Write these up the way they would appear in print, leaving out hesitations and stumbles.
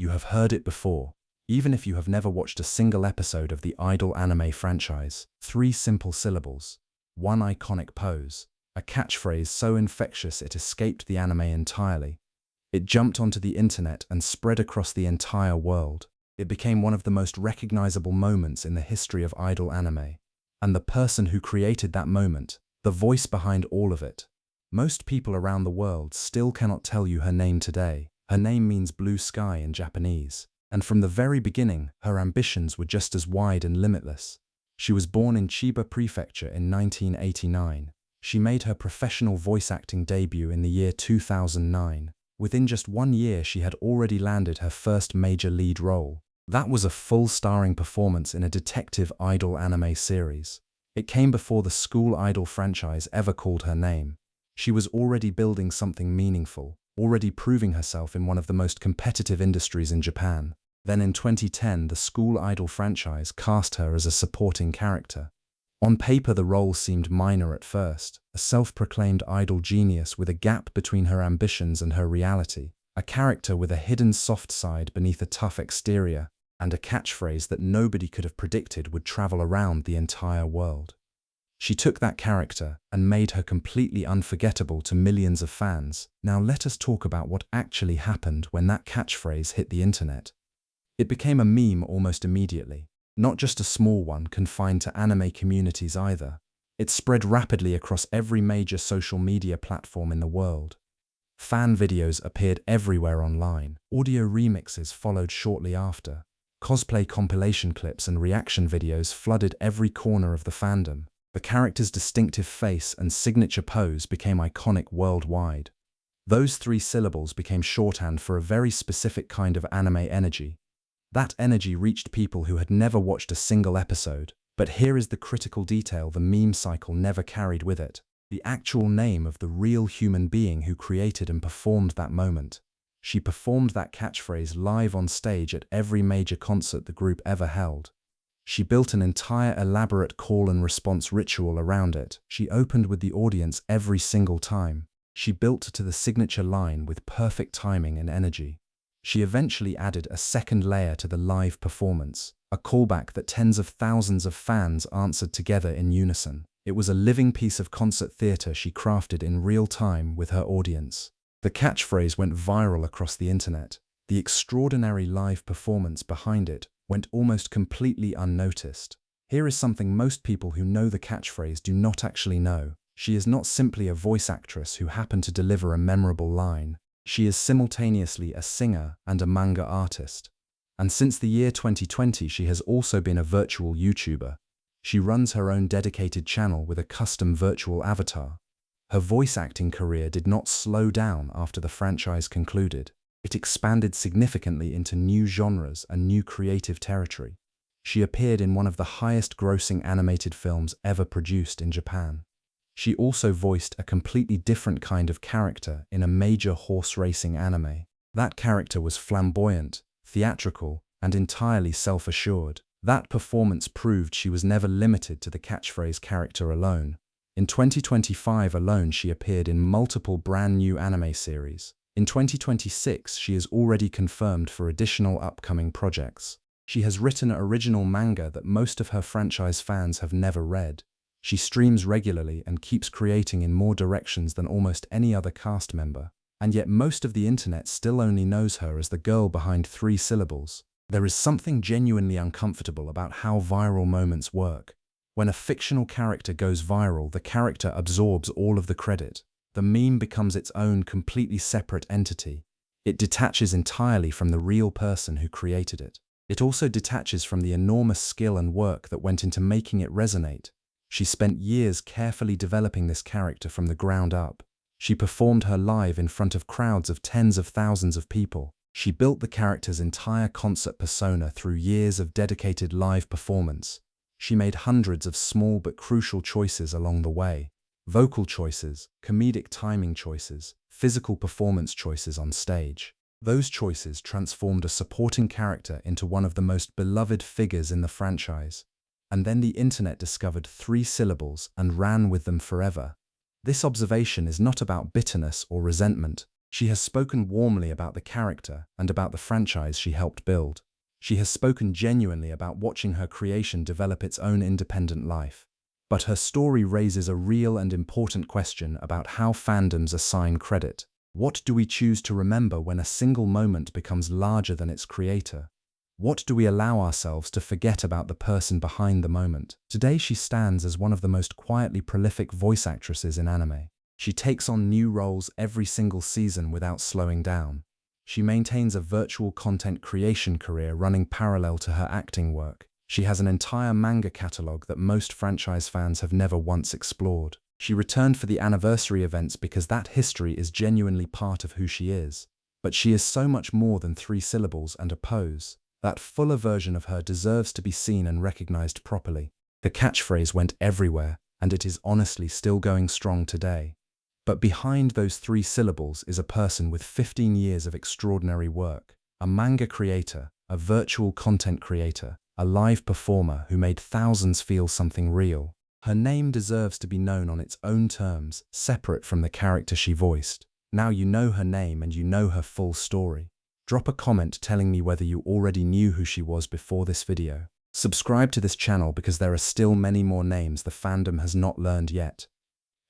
You have heard it before. Even if you have never watched a single episode of the idol anime franchise, 3 simple syllables, 1 iconic pose, a catchphrase so infectious it escaped the anime entirely. It jumped onto the internet and spread across the entire world. It became one of the most recognizable moments in the history of idol anime. And the person who created that moment, the voice behind all of it. Most people around the world still cannot tell you her name today. Her name means blue sky in Japanese. And from the very beginning, her ambitions were just as wide and limitless. She was born in Chiba Prefecture in 1989. She made her professional voice acting debut in the year 2009. Within just 1 year, she had already landed her first major lead role. That was a full starring performance in a detective idol anime series. It came before the school idol franchise ever called her name. She was already building something meaningful, already proving herself in one of the most competitive industries in Japan. Then in 2010, the school idol franchise cast her as a supporting character. On paper, the role seemed minor at first, a self-proclaimed idol genius with a gap between her ambitions and her reality, a character with a hidden soft side beneath a tough exterior, and a catchphrase that nobody could have predicted would travel around the entire world. She took that character and made her completely unforgettable to millions of fans. Now let us talk about what actually happened when that catchphrase hit the internet. It became a meme almost immediately. Not just a small one confined to anime communities either. It spread rapidly across every major social media platform in the world. Fan videos appeared everywhere online. Audio remixes followed shortly after. Cosplay compilation clips and reaction videos flooded every corner of the fandom. The character's distinctive face and signature pose became iconic worldwide. Those 3 syllables became shorthand for a very specific kind of anime energy. That energy reached people who had never watched a single episode. But here is the critical detail the meme cycle never carried with it: the actual name of the real human being who created and performed that moment. She performed that catchphrase live on stage at every major concert the group ever held. She built an entire elaborate call and response ritual around it. She opened with the audience every single time. She built to the signature line with perfect timing and energy. She eventually added a second layer to the live performance, a callback that tens of thousands of fans answered together in unison. It was a living piece of concert theater she crafted in real time with her audience. The catchphrase went viral across the internet. The extraordinary live performance behind it went almost completely unnoticed. Here is something most people who know the catchphrase do not actually know. She is not simply a voice actress who happened to deliver a memorable line. She is simultaneously a singer and a manga artist. And since the year 2020, she has also been a virtual YouTuber. She runs her own dedicated channel with a custom virtual avatar. Her voice acting career did not slow down after the franchise concluded. It expanded significantly into new genres and new creative territory. She appeared in one of the highest-grossing animated films ever produced in Japan. She also voiced a completely different kind of character in a major horse racing anime. That character was flamboyant, theatrical, and entirely self-assured. That performance proved she was never limited to the catchphrase character alone. In 2025 alone, she appeared in multiple brand new anime series. In 2026, she is already confirmed for additional upcoming projects. She has written original manga that most of her franchise fans have never read. She streams regularly and keeps creating in more directions than almost any other cast member. And yet most of the internet still only knows her as the girl behind 3 syllables. There is something genuinely uncomfortable about how viral moments work. When a fictional character goes viral, the character absorbs all of the credit. The meme becomes its own completely separate entity. It detaches entirely from the real person who created it. It also detaches from the enormous skill and work that went into making it resonate. She spent years carefully developing this character from the ground up. She performed her live in front of crowds of tens of thousands of people. She built the character's entire concert persona through years of dedicated live performance. She made hundreds of small but crucial choices along the way. Vocal choices, comedic timing choices, physical performance choices on stage. Those choices transformed a supporting character into one of the most beloved figures in the franchise. And then the internet discovered 3 syllables and ran with them forever. This observation is not about bitterness or resentment. She has spoken warmly about the character and about the franchise she helped build. She has spoken genuinely about watching her creation develop its own independent life. But her story raises a real and important question about how fandoms assign credit. What do we choose to remember when a single moment becomes larger than its creator? What do we allow ourselves to forget about the person behind the moment? Today she stands as one of the most quietly prolific voice actresses in anime. She takes on new roles every single season without slowing down. She maintains a virtual content creation career running parallel to her acting work. She has an entire manga catalog that most franchise fans have never once explored. She returned for the anniversary events because that history is genuinely part of who she is. But she is so much more than 3 syllables and a pose. That fuller version of her deserves to be seen and recognized properly. The catchphrase went everywhere, and it is honestly still going strong today. But behind those 3 syllables is a person with 15 years of extraordinary work. A manga creator, a virtual content creator, a live performer who made thousands feel something real. Her name deserves to be known on its own terms, separate from the character she voiced. Now you know her name and you know her full story. Drop a comment telling me whether you already knew who she was before this video. Subscribe to this channel because there are still many more names the fandom has not learned yet.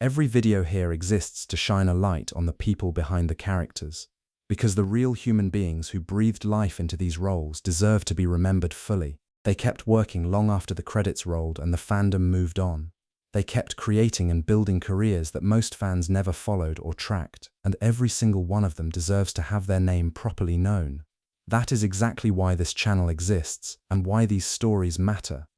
Every video here exists to shine a light on the people behind the characters, because the real human beings who breathed life into these roles deserve to be remembered fully. They kept working long after the credits rolled and the fandom moved on. They kept creating and building careers that most fans never followed or tracked, and every single one of them deserves to have their name properly known. That is exactly why this channel exists and why these stories matter.